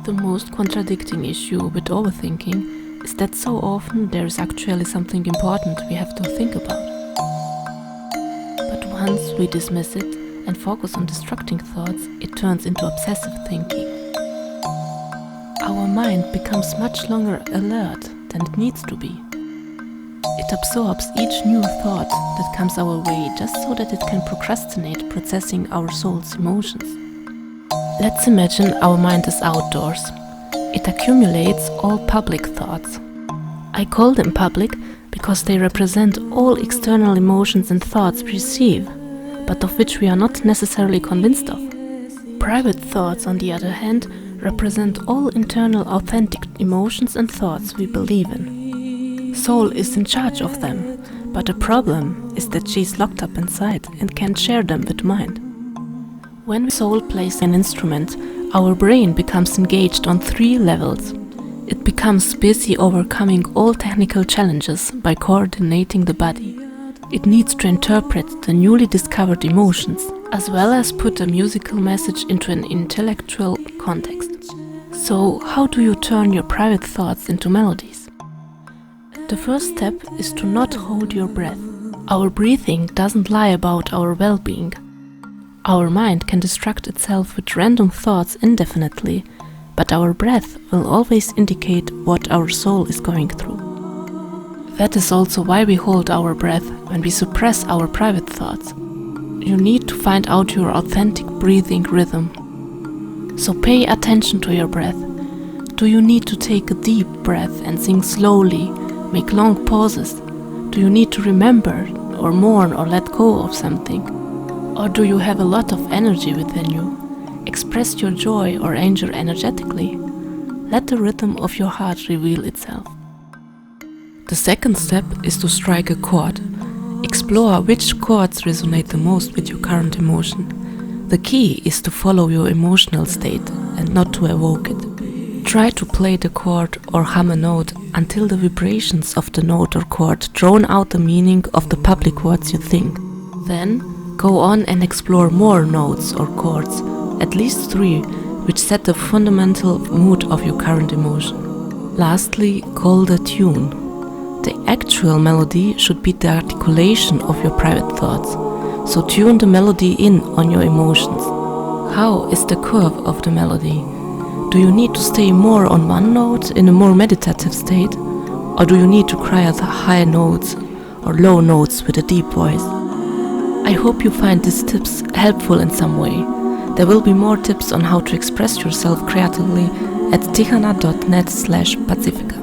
The most contradicting issue with overthinking is that so often there is actually something important we have to think about. But once we dismiss it and focus on distracting thoughts, it turns into obsessive thinking. Our mind becomes much longer alert than it needs to be. It absorbs each new thought that comes our way just so that it can procrastinate processing our soul's emotions. Let's imagine our mind is outdoors. It accumulates all public thoughts. I call them public because they represent all external emotions and thoughts we receive, but of which we are not necessarily convinced of. Private thoughts, on the other hand, represent all internal authentic emotions and thoughts we believe in. Soul is in charge of them, but the problem is that she is locked up inside and can't share them with mind. When soul plays an instrument, our brain becomes engaged on 3 levels. It becomes busy overcoming all technical challenges by coordinating the body. It needs to interpret the newly discovered emotions, as well as put a musical message into an intellectual context. So, how do you turn your private thoughts into melodies? The first step is to not hold your breath. Our breathing doesn't lie about our well-being. Our mind can distract itself with random thoughts indefinitely, but our breath will always indicate what our soul is going through. That is also why we hold our breath when we suppress our private thoughts. You need to find out your authentic breathing rhythm. So pay attention to your breath. Do you need to take a deep breath and sing slowly, make long pauses? Do you need to remember or mourn or let go of something? Or do you have a lot of energy within you? Express your joy or anger energetically. Let the rhythm of your heart reveal itself. The second step is to strike a chord. Explore which chords resonate the most with your current emotion. The key is to follow your emotional state and not to evoke it. Try to play the chord or hum a note until the vibrations of the note or chord drown out the meaning of the public words you think. Then, go on and explore more notes or chords, at least 3, which set the fundamental mood of your current emotion. Lastly, call the tune. The actual melody should be the articulation of your private thoughts, so tune the melody in on your emotions. How is the curve of the melody? Do you need to stay more on one note in a more meditative state, or do you need to cry at high notes or low notes with a deep voice? I hope you find these tips helpful in some way. There will be more tips on how to express yourself creatively at tihana.net/pacifica.